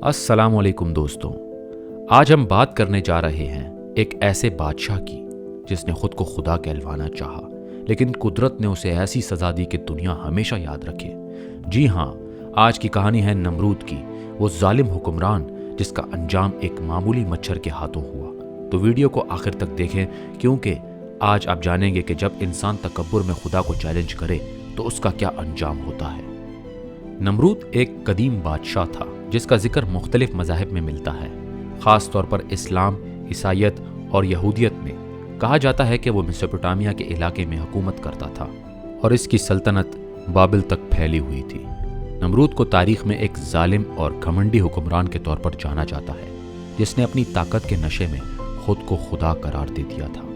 अस्सलाम वालेकुम दोस्तों, आज हम बात करने जा रहे हैं एक ऐसे बादशाह की जिसने खुद को खुदा कहलवाना चाहा, लेकिन कुदरत ने उसे ऐसी सज़ा दी कि दुनिया हमेशा याद रखे। जी हाँ, आज की कहानी है नमरूद की, वो जालिम हुक्मरान जिसका अंजाम एक मामूली मच्छर के हाथों हुआ। तो वीडियो को आखिर तक देखें, क्योंकि आज आप जानेंगे कि जब इंसान तकब्बुर में खुदा को चैलेंज करे तो उसका क्या अंजाम होता है। नमरूद एक कदीम बादशाह था जिसका जिक्र मुख्तलिफ मज़ाहिब में मिलता है। ख़ास तौर पर इस्लाम, ईसाइयत और यहूदियत में कहा जाता है कि वो मेसोपोटामिया के इलाके में हुकूमत करता था और इसकी सल्तनत बाबिल तक फैली हुई थी। नमरूद को तारीख़ में एक जालिम और घमंडी हुक्मरान के तौर पर जाना जाता है, जिसने अपनी ताकत के नशे में खुद को खुदा करार दे दिया था।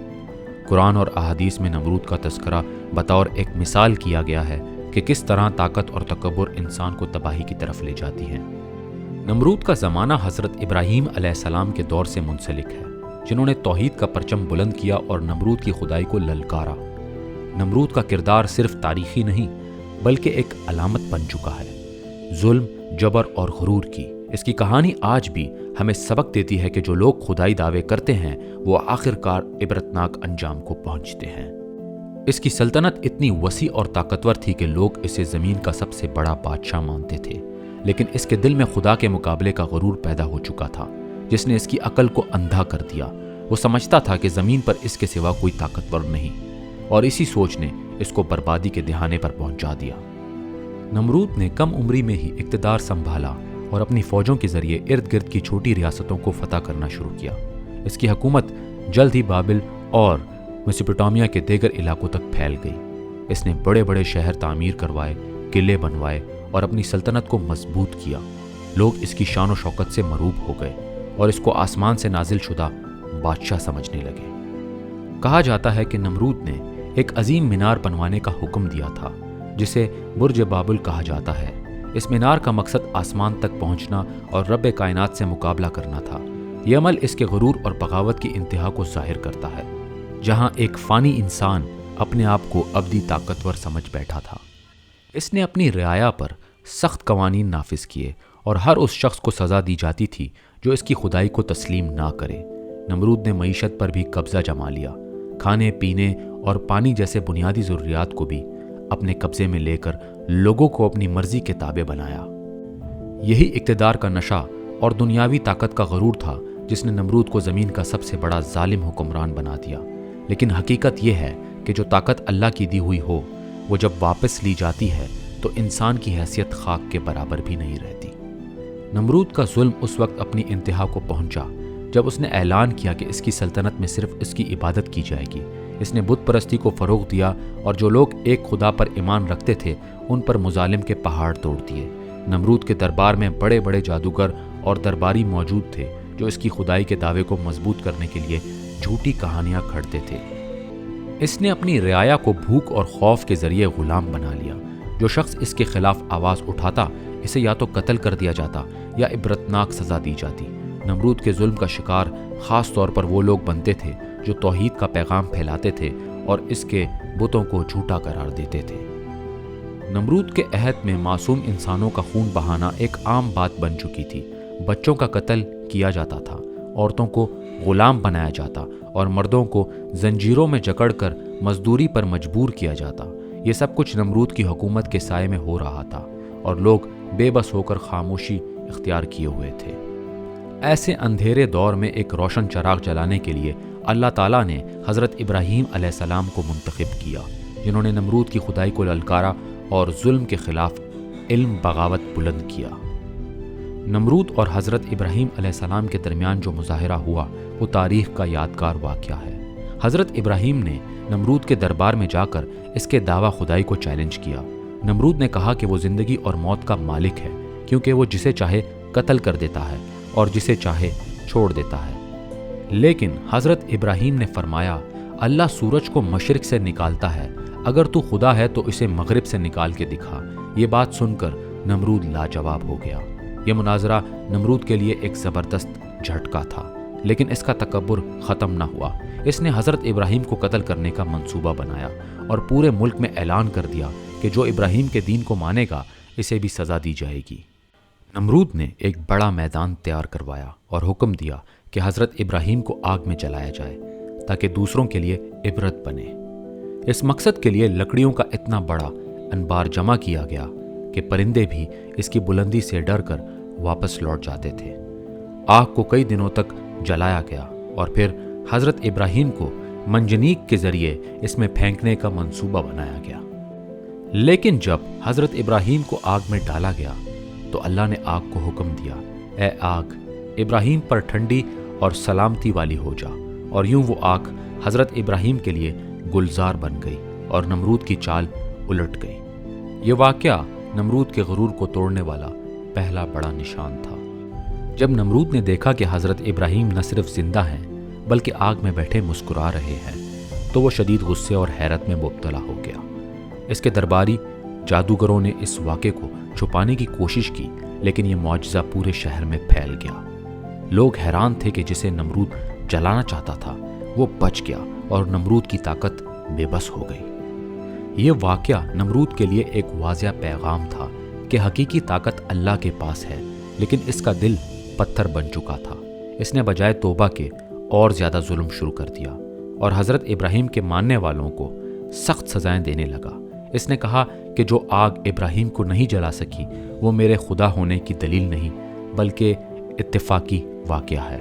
कुरान और अहादीस में नमरूद का तस्करा बतौर एक मिसाल किया गया है कि किस तरह ताकत और तकब्बुर इंसान को तबाही की तरफ ले जाती है। नमरूद का ज़माना हज़रत इब्राहीम अलैहिस्सलाम के दौर से मुंसलिक है, जिन्होंने तौहीद का परचम बुलंद किया और नमरूद की खुदाई को ललकारा। नमरूद का किरदार सिर्फ तारीखी नहीं बल्कि एक अलामत बन चुका है, जुल्म, जबर और गुरूर की। इसकी कहानी आज भी हमें सबक देती है कि जो लोग खुदाई दावे करते हैं वो आखिरकार इबरतनाक अंजाम को पहुंचते हैं। इसकी सल्तनत इतनी वसी और ताकतवर थी कि लोग इसे ज़मीन का सबसे बड़ा बादशाह मानते थे, लेकिन इसके दिल में खुदा के मुकाबले का गुरूर पैदा हो चुका था, जिसने इसकी अकल को अंधा कर दिया। वो समझता था कि ज़मीन पर इसके सिवा कोई ताकतवर नहीं, और इसी सोच ने इसको बर्बादी के दिहाने पर पहुंचा दिया। नमरूद ने कम उम्री में ही इक़्तिदार संभाला और अपनी फ़ौजों के ज़रिए इर्द गिर्द की छोटी रियासतों को फतह करना शुरू किया। इसकी हुकूमत जल्द ही बाबिल और मेसोपोटामिया के दीगर इलाकों तक फैल गई। इसने बड़े बड़े शहर तामीर करवाए, किले बनवाए और अपनी सल्तनत को मजबूत किया। लोग इसकी शान और शौकत से मरूब हो गए और इसको आसमान से नाजिल शुदा बादशाह समझने लगे। कहा जाता है कि नमरूद ने एक अजीम मीनार बनवाने का हुक्म दिया था, जिसे बुर्ज बाबुल कहा जाता है। इस मीनार का मकसद आसमान तक पहुंचना और रब कायनात से मुकाबला करना था। यह अमल इसके गुरूर और बगावत की इंतहा को जाहिर करता है, जहां एक फ़ानी इंसान अपने आप को अबदी ताकतवर समझ बैठा था। इसने अपनी रियाया पर सख्त कवानीन नाफिज किए और हर उस शख्स को सज़ा दी जाती थी जो इसकी खुदाई को तस्लीम ना करे। नमरूद ने मईशत पर भी कब्ज़ा जमा लिया। खाने पीने और पानी जैसे बुनियादी ज़रूरियात को भी अपने कब्ज़े में लेकर लोगों को अपनी मर्ज़ी के ताबे बनाया। यही इक़्तिदार का नशा और दुनियावी ताकत का गुरूर था जिसने नमरूद को ज़मीन का सबसे बड़ा जालिम हुक्मरान बना दिया। लेकिन हकीकत यह है कि जो ताकत अल्लाह की दी हुई हो, वो जब वापस ली जाती है तो इंसान की हैसियत खाक के बराबर भी नहीं रहती। नमरूद का जुल्म उस वक्त अपनी इंतहा को पहुंचा जब उसने ऐलान किया कि इसकी सल्तनत में सिर्फ इसकी इबादत की जाएगी। इसने बुत परस्ती को फ़रोग़ दिया और जो लोग एक खुदा पर ईमान रखते थे उन पर मुजालिम के पहाड़ तोड़ दिए। नमरूद के दरबार में बड़े बड़े जादूगर और दरबारी मौजूद थे जो इसकी खुदाई के दावे को मजबूत करने के लिए झूठी कहानियाँ घड़ते थे। इसने अपनी रियाया को भूख और खौफ के ज़रिए ग़ुलाम बना लिया। जो शख्स इसके खिलाफ आवाज़ उठाता, इसे या तो कत्ल कर दिया जाता या इबरतनाक सज़ा दी जाती। नमरूद के जुल्म का शिकार ख़ास तौर पर वो लोग बनते थे जो तौहीद का पैगाम फैलाते थे और इसके बुतों को झूठा करार देते थे। नमरूद के अहद में मासूम इंसानों का खून बहाना एक आम बात बन चुकी थी। बच्चों का कत्ल किया जाता था, औरतों को ग़ुलाम बनाया जाता और मर्दों को जंजीरों में जकड़कर मजदूरी पर मजबूर किया जाता। ये सब कुछ नमरूद की हुकूमत के साये में हो रहा था और लोग बेबस होकर खामोशी इख्तियार किए हुए थे। ऐसे अंधेरे दौर में एक रोशन चराग जलाने के लिए अल्लाह ताला ने हज़रत इब्राहीम अलैहिस्सलाम को मुंतखब किया, जिन्होंने नमरूद की खुदाई को ललकारा और जुल्म के खिलाफ इल्म बगावत बुलंद किया। नमरूद और हज़रत इब्राहीम अलैहिस्सलाम के दरमियान जो मुज़ाहिरा हुआ वो तारीख़ का यादगार वाक़या है। हज़रत इब्राहीम ने नमरूद के दरबार में जाकर इसके दावा खुदाई को चैलेंज किया। नमरूद ने कहा कि वो ज़िंदगी और मौत का मालिक है, क्योंकि वो जिसे चाहे कत्ल कर देता है और जिसे चाहे छोड़ देता है। लेकिन हज़रत इब्राहीम ने फरमाया, अल्लाह सूरज को मशरिक़ से निकालता है, अगर तू खुदा है तो इसे मगरिब से निकाल के दिखा। ये बात सुनकर नमरूद लाजवाब हो गया। यह मुनाजरा नमरूद के लिए एक ज़बरदस्त झटका था, लेकिन इसका तकब्बुर ख़त्म न हुआ। इसने हज़रत इब्राहीम को कत्ल करने का मंसूबा बनाया और पूरे मुल्क में ऐलान कर दिया कि जो इब्राहीम के दीन को मानेगा इसे भी सज़ा दी जाएगी। नमरूद ने एक बड़ा मैदान तैयार करवाया और हुक्म दिया कि हज़रत इब्राहीम को आग में जलाया जाए ताकि दूसरों के लिए इबरत बने। इस मकसद के लिए लकड़ियों का इतना बड़ा अंबार जमा किया गया कि परिंदे भी इसकी बुलंदी से डर कर वापस लौट जाते थे। आग को कई दिनों तक जलाया गया और फिर हज़रत इब्राहीम को मंजनीक के ज़रिए इसमें फेंकने का मंसूबा बनाया गया। लेकिन जब हज़रत इब्राहीम को आग में डाला गया तो अल्लाह ने आग को हुक्म दिया, ए आग, इब्राहीम पर ठंडी और सलामती वाली हो जा। और यूं वो आग हज़रत इब्राहीम के लिए गुलजार बन गई और नमरूद की चाल उलट गई। ये वाक़या नमरूद के गुरूर को तोड़ने वाला पहला बड़ा निशान था। जब नमरूद ने देखा कि हज़रत इब्राहीम न सिर्फ जिंदा हैं बल्कि आग में बैठे मुस्कुरा रहे हैं तो वो शदीद गुस्से और हैरत में मुब्तला हो गया। इसके दरबारी जादूगरों ने इस वाक़े को छुपाने की कोशिश की, लेकिन ये मुआजिज़ा पूरे शहर में फैल गया। लोग हैरान थे कि जिसे नमरूद जलाना चाहता था वो बच गया और नमरूद की ताकत बेबस हो गई। ये वाक़या नमरूद के लिए एक वाज़िया पैगाम था कि हकीकी ताकत अल्लाह के पास है, लेकिन इसका दिल पत्थर बन चुका था। इसने बजाय तौबा के और ज़्यादा जुल्म शुरू कर दिया और हज़रत इब्राहीम के मानने वालों को सख्त सज़ाएं देने लगा। इसने कहा कि जो आग इब्राहीम को नहीं जला सकी वो मेरे खुदा होने की दलील नहीं बल्कि इत्तेफाकी वाक़या है।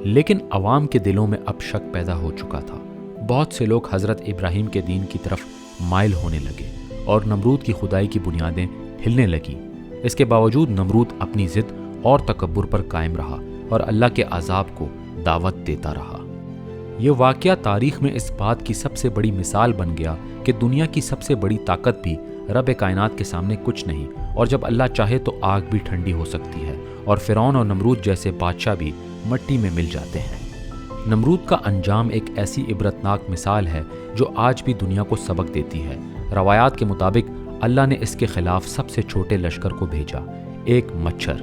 लेकिन अवाम के दिलों में अब शक पैदा हो चुका था। बहुत से लोग हज़रत इब्राहीम के दीन की तरफ माइल होने लगे और नमरूद की खुदाई की बुनियादें हिलने लगी। इसके बावजूद नमरूद अपनी ज़िद और तकब्बुर पर कायम रहा और अल्लाह के अज़ाब को दावत देता रहा। ये वाक़या तारीख़ में इस बात की सबसे बड़ी मिसाल बन गया कि दुनिया की सबसे बड़ी ताकत भी रब कायनात के सामने कुछ नहीं, और जब अल्लाह चाहे तो आग भी ठंडी हो सकती है और फ़िरौन और नमरूद जैसे बादशाह भी मट्टी में मिल जाते हैं। नमरूद का अंजाम एक ऐसी इबरतनाक मिसाल है जो आज भी दुनिया को सबक देती है। रवायात के मुताबिक अल्लाह ने इसके खिलाफ सबसे छोटे लश्कर को भेजा, एक मच्छर।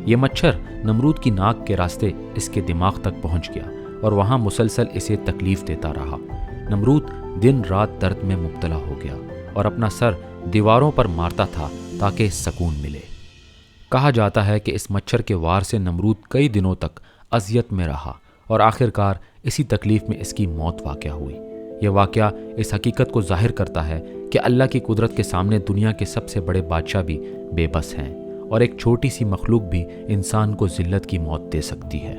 ये मच्छर नमरूद की नाक के रास्ते इसके दिमाग तक पहुंच गया और वहां मुसलसल इसे तकलीफ देता रहा। नमरूद दिन रात दर्द में मुब्तला हो गया और अपना सर दीवारों पर मारता था ताकि सकून मिले। कहा जाता है कि इस मच्छर के वार से नमरूद कई दिनों तक अजियत में रहा और आखिरकार इसी तकलीफ में इसकी मौत वाक़या हुई। यह वाक़या इस हकीकत को जाहिर करता है कि अल्लाह की कुदरत के सामने दुनिया के सबसे बड़े बादशाह भी बेबस हैं और एक छोटी सी मखलूक भी इंसान को ज़िल्लत की मौत दे सकती है।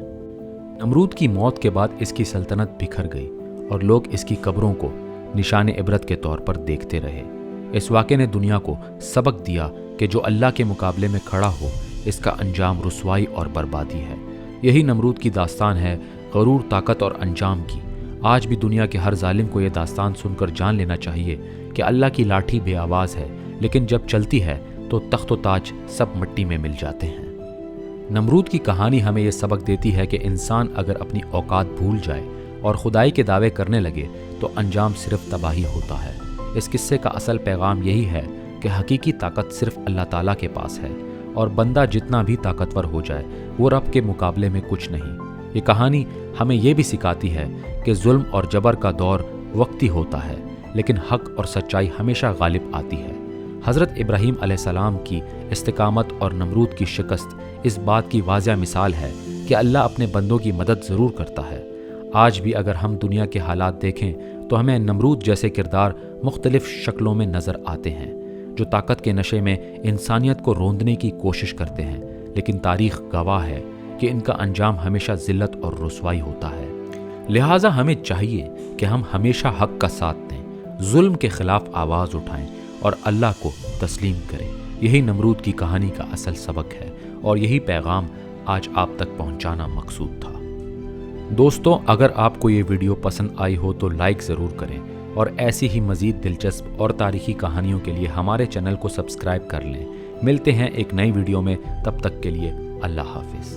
नमरूद की मौत के बाद इसकी सल्तनत बिखर गई और लोग इसकी कब्रों को निशान इबरत के तौर पर देखते रहे। इस वाक़े ने दुनिया को सबक दिया कि जो अल्लाह के मुकाबले में खड़ा हो इसका अंजाम रुसवाई और बर्बादी है। यही नमरूद की दास्तान है, गरूर, ताकत और अंजाम की। आज भी दुनिया के हर जालिम को यह दास्तान सुनकर जान लेना चाहिए कि अल्लाह की लाठी बेआवाज़ है, लेकिन जब चलती है तो तख्त व ताज सब मिट्टी में मिल जाते हैं। नमरूद की कहानी हमें यह सबक देती है कि इंसान अगर अपनी औकात भूल जाए और खुदाई के दावे करने लगे तो अंजाम सिर्फ तबाही होता है। इस किस्से का असल पैगाम यही है कि हकीकी ताकत सिर्फ अल्लाह ताला के पास है और बंदा जितना भी ताकतवर हो जाए वो रब के मुकाबले में कुछ नहीं। ये कहानी हमें यह भी सिखाती है कि जुल्म और जबर का दौर वक्ती होता है, लेकिन हक और सच्चाई हमेशा गालिब आती है। हज़रत इब्राहीम अलैहिस्सलाम की इस्तिकामत और नमरूद की शिकस्त इस बात की वाज़िया मिसाल है कि अल्लाह अपने बंदों की मदद ज़रूर करता है। आज भी अगर हम दुनिया के हालात देखें तो हमें नमरूद जैसे किरदार मुख्तलिफ शक्लों में नज़र आते हैं जो ताकत के नशे में इंसानियत को रोंदने की कोशिश करते हैं, लेकिन तारीख़ गवाह है कि इनका अंजाम हमेशा ज़िल्लत और रुसवाई होता है। लिहाजा हमें चाहिए कि हम हमेशा हक का साथ दें, जुल्म के ख़िलाफ़ आवाज़ उठाएं और अल्लाह को तस्लीम करें। यही नमरूद की कहानी का असल सबक है और यही पैगाम आज आप तक पहुंचाना मकसूद था। दोस्तों, अगर आपको ये वीडियो पसंद आई हो तो लाइक ज़रूर करें और ऐसी ही मज़ीद दिलचस्प और तारीख़ी कहानियों के लिए हमारे चैनल को सब्सक्राइब कर लें। मिलते हैं एक नई वीडियो में, तब तक के लिए अल्लाह हाफ़िज़।